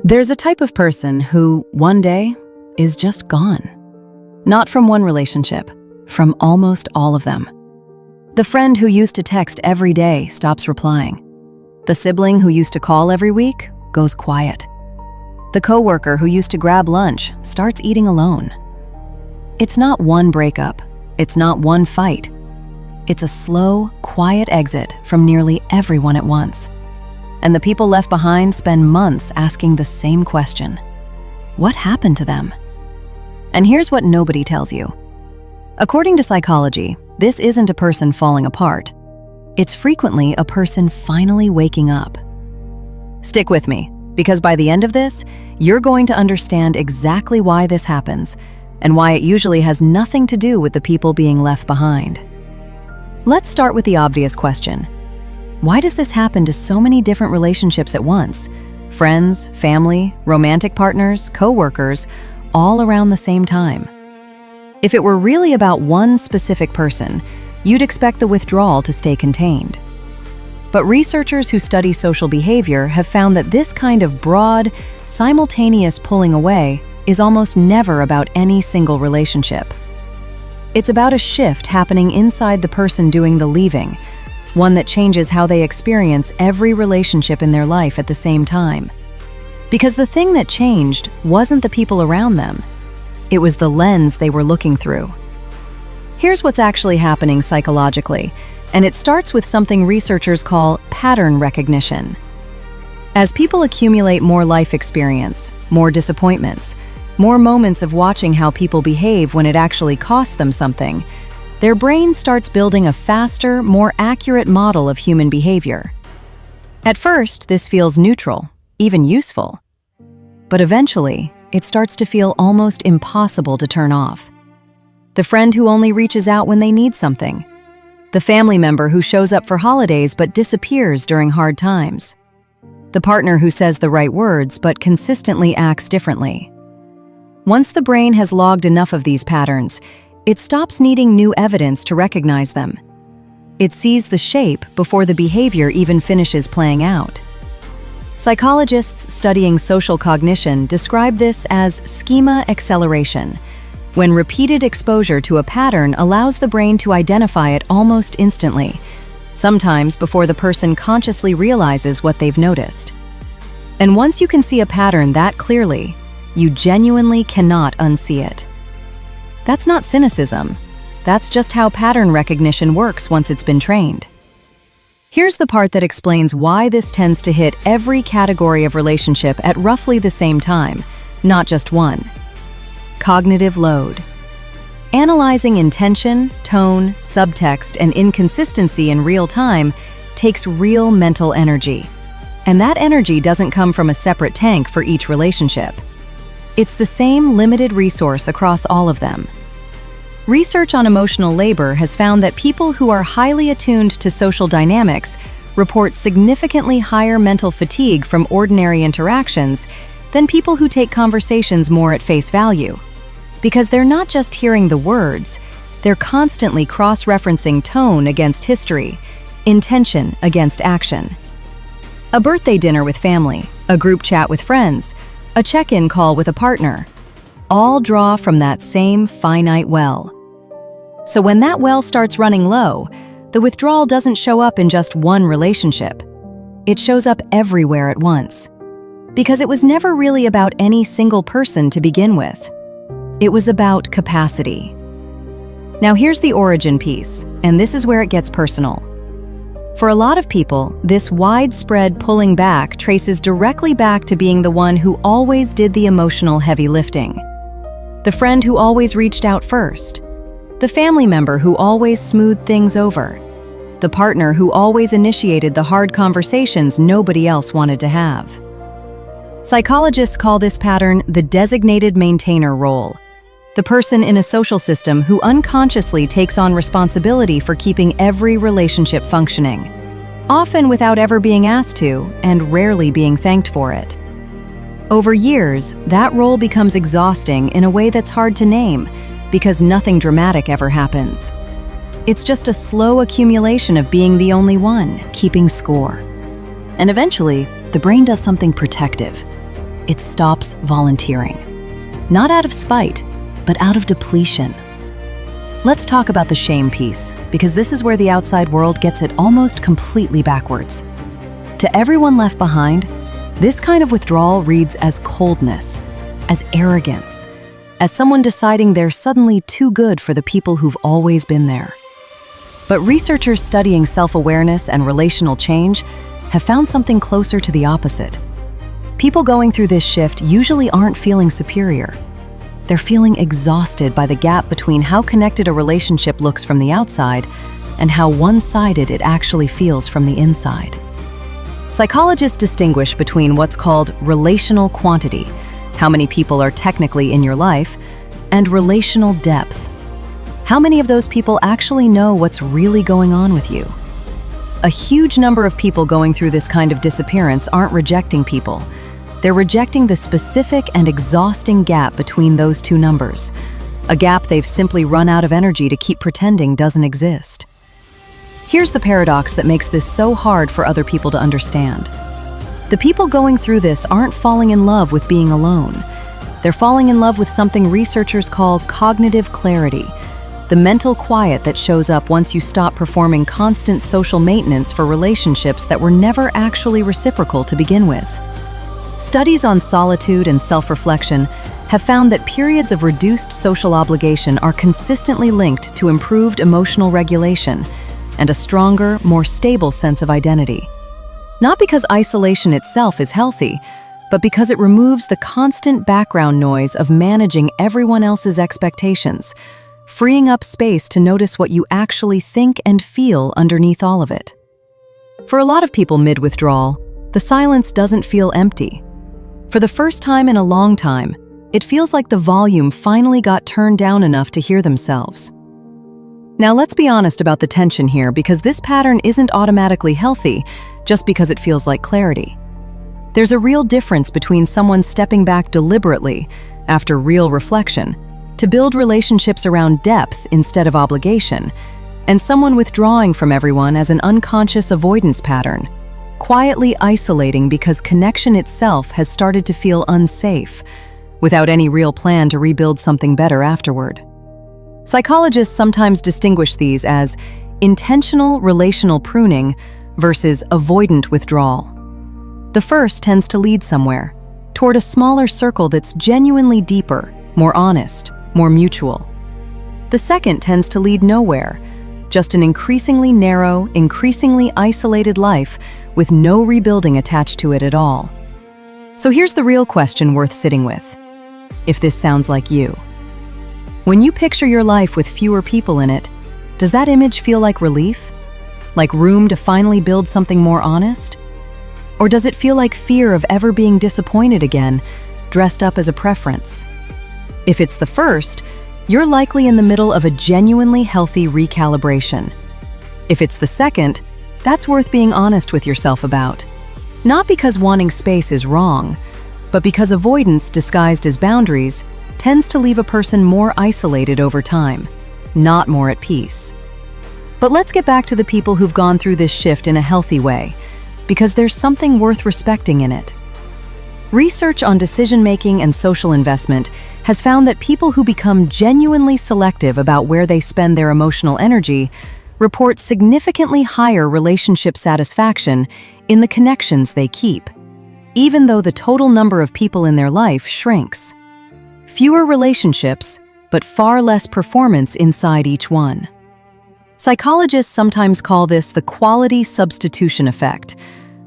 There's a type of person who, one day, is just gone. Not from one relationship, from almost all of them. The friend who used to text every day stops replying. The sibling who used to call every week goes quiet. The coworker who used to grab lunch starts eating alone. It's not one breakup. It's not one fight. It's a slow, quiet exit from nearly everyone at once. And the people left behind spend months asking the same question. What happened to them? And here's what nobody tells you. According to psychology, this isn't a person falling apart. It's frequently a person finally waking up. Stick with me, because by the end of this, you're going to understand exactly why this happens and why it usually has nothing to do with the people being left behind. Let's start with the obvious question. Why does this happen to so many different relationships at once? Friends, family, romantic partners, co-workers, all around the same time. If it were really about one specific person, you'd expect the withdrawal to stay contained. But researchers who study social behavior have found that this kind of broad, simultaneous pulling away is almost never about any single relationship. It's about a shift happening inside the person doing the leaving, one that changes how they experience every relationship in their life at the same time. Because the thing that changed wasn't the people around them. It was the lens they were looking through. Here's what's actually happening psychologically, and it starts with something researchers call pattern recognition. As people accumulate more life experience, more disappointments, more moments of watching how people behave when it actually costs them something, their brain starts building a faster, more accurate model of human behavior. At first, this feels neutral, even useful. But eventually, it starts to feel almost impossible to turn off. The friend who only reaches out when they need something. The family member who shows up for holidays but disappears during hard times. The partner who says the right words but consistently acts differently. Once the brain has logged enough of these patterns, it stops needing new evidence to recognize them. It sees the shape before the behavior even finishes playing out. Psychologists studying social cognition describe this as schema acceleration, when repeated exposure to a pattern allows the brain to identify it almost instantly, sometimes before the person consciously realizes what they've noticed. And once you can see a pattern that clearly, you genuinely cannot unsee it. That's not cynicism. That's just how pattern recognition works once it's been trained. Here's the part that explains why this tends to hit every category of relationship at roughly the same time, not just one. Cognitive load. Analyzing intention, tone, subtext, and inconsistency in real time takes real mental energy. And that energy doesn't come from a separate tank for each relationship. It's the same limited resource across all of them. Research on emotional labor has found that people who are highly attuned to social dynamics report significantly higher mental fatigue from ordinary interactions than people who take conversations more at face value. Because they're not just hearing the words, they're constantly cross-referencing tone against history, intention against action. A birthday dinner with family, a group chat with friends, a check-in call with a partner, all draw from that same finite well. So when that well starts running low, the withdrawal doesn't show up in just one relationship. It shows up everywhere at once. Because it was never really about any single person to begin with. It was about capacity. Now here's the origin piece, and this is where it gets personal. For a lot of people, this widespread pulling back traces directly back to being the one who always did the emotional heavy lifting. The friend who always reached out first. The family member who always smoothed things over. The partner who always initiated the hard conversations nobody else wanted to have. Psychologists call this pattern the designated maintainer role. The person in a social system who unconsciously takes on responsibility for keeping every relationship functioning, often without ever being asked to and rarely being thanked for it. Over years, that role becomes exhausting in a way that's hard to name because nothing dramatic ever happens. It's just a slow accumulation of being the only one, keeping score. And eventually, the brain does something protective. it stops volunteering. Not out of spite, but out of depletion. Let's talk about the shame piece, because this is where the outside world gets it almost completely backwards. To everyone left behind, this kind of withdrawal reads as coldness, as arrogance, as someone deciding they're suddenly too good for the people who've always been there. But researchers studying self-awareness and relational change have found something closer to the opposite. People going through this shift usually aren't feeling superior. They're feeling exhausted by the gap between how connected a relationship looks from the outside and how one-sided it actually feels from the inside. Psychologists distinguish between what's called relational quantity, how many people are technically in your life, and relational depth. How many of those people actually know what's really going on with you? A huge number of people going through this kind of disappearance aren't rejecting people. They're rejecting the specific and exhausting gap between those two numbers, a gap they've simply run out of energy to keep pretending doesn't exist. Here's the paradox that makes this so hard for other people to understand. The people going through this aren't falling in love with being alone. They're falling in love with something researchers call cognitive clarity, the mental quiet that shows up once you stop performing constant social maintenance for relationships that were never actually reciprocal to begin with. Studies on solitude and self-reflection have found that periods of reduced social obligation are consistently linked to improved emotional regulation and a stronger, more stable sense of identity. Not because isolation itself is healthy, but because it removes the constant background noise of managing everyone else's expectations, freeing up space to notice what you actually think and feel underneath all of it. For a lot of people mid-withdrawal, the silence doesn't feel empty. For the first time in a long time, it feels like the volume finally got turned down enough to hear themselves. Now let's be honest about the tension here, because this pattern isn't automatically healthy just because it feels like clarity. There's a real difference between someone stepping back deliberately, after real reflection, to build relationships around depth instead of obligation, and someone withdrawing from everyone as an unconscious avoidance pattern, quietly isolating because connection itself has started to feel unsafe, without any real plan to rebuild something better afterward. Psychologists sometimes distinguish these as intentional relational pruning versus avoidant withdrawal. The first tends to lead somewhere, toward a smaller circle that's genuinely deeper, more honest, more mutual. The second tends to lead nowhere, just an increasingly narrow, increasingly isolated life with no rebuilding attached to it at all. So here's the real question worth sitting with, if this sounds like you. When you picture your life with fewer people in it, does that image feel like relief? Like room to finally build something more honest? Or does it feel like fear of ever being disappointed again, dressed up as a preference? If it's the first, you're likely in the middle of a genuinely healthy recalibration. If it's the second, that's worth being honest with yourself about. Not because wanting space is wrong, but because avoidance disguised as boundaries tends to leave a person more isolated over time, not more at peace. But let's get back to the people who've gone through this shift in a healthy way, because there's something worth respecting in it. Research on decision-making and social investment has found that people who become genuinely selective about where they spend their emotional energy report significantly higher relationship satisfaction in the connections they keep, even though the total number of people in their life shrinks. Fewer relationships, but far less performance inside each one. Psychologists sometimes call this the quality substitution effect,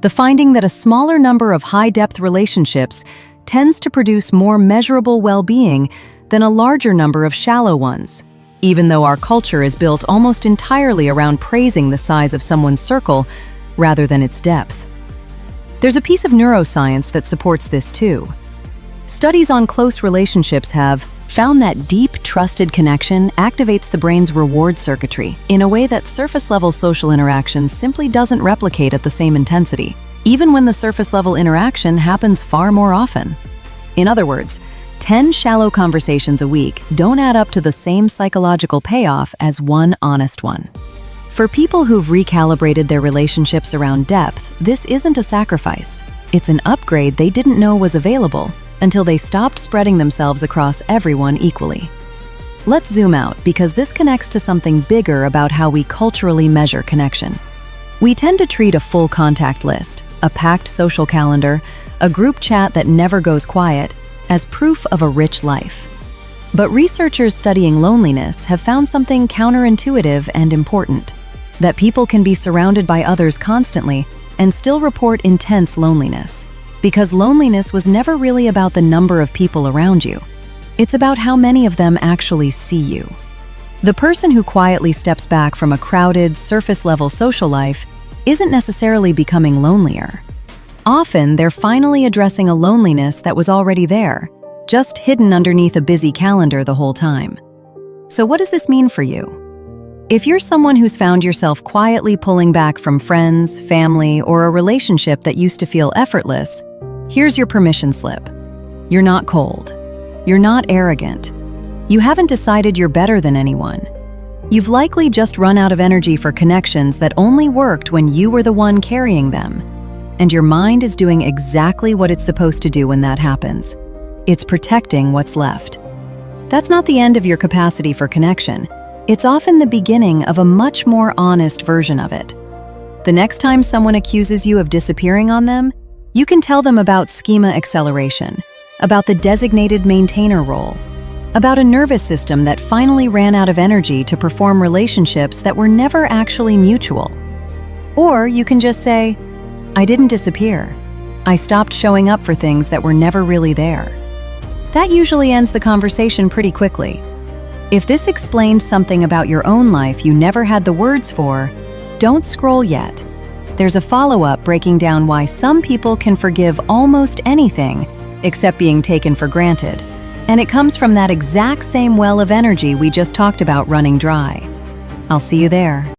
the finding that a smaller number of high-depth relationships tends to produce more measurable well-being than a larger number of shallow ones, even though our culture is built almost entirely around praising the size of someone's circle rather than its depth. There's a piece of neuroscience that supports this too. Studies on close relationships have found that deep, trusted connection activates the brain's reward circuitry in a way that surface-level social interaction simply doesn't replicate at the same intensity, even when the surface-level interaction happens far more often. In other words, 10 shallow conversations a week don't add up to the same psychological payoff as one honest one. For people who've recalibrated their relationships around depth, this isn't a sacrifice. It's an upgrade they didn't know was available until they stopped spreading themselves across everyone equally. Let's zoom out because this connects to something bigger about how we culturally measure connection. We tend to treat a full contact list, a packed social calendar, a group chat that never goes quiet, as proof of a rich life. But researchers studying loneliness have found something counterintuitive and important: that people can be surrounded by others constantly and still report intense loneliness. Because loneliness was never really about the number of people around you. It's about how many of them actually see you. The person who quietly steps back from a crowded, surface-level social life isn't necessarily becoming lonelier. Often, they're finally addressing a loneliness that was already there, just hidden underneath a busy calendar the whole time. So what does this mean for you? If you're someone who's found yourself quietly pulling back from friends, family, or a relationship that used to feel effortless, here's your permission slip. You're not cold. You're not arrogant. You haven't decided you're better than anyone. You've likely just run out of energy for connections that only worked when you were the one carrying them. And your mind is doing exactly what it's supposed to do when that happens. It's protecting what's left. That's not the end of your capacity for connection. It's often the beginning of a much more honest version of it. The next time someone accuses you of disappearing on them, you can tell them about schema acceleration, about the designated maintainer role, about a nervous system that finally ran out of energy to perform relationships that were never actually mutual. Or you can just say, "I didn't disappear. I stopped showing up for things that were never really there." That usually ends the conversation pretty quickly. If this explained something about your own life you never had the words for, don't scroll yet. There's a follow-up breaking down why some people can forgive almost anything except being taken for granted. And it comes from that exact same well of energy we just talked about running dry. I'll see you there.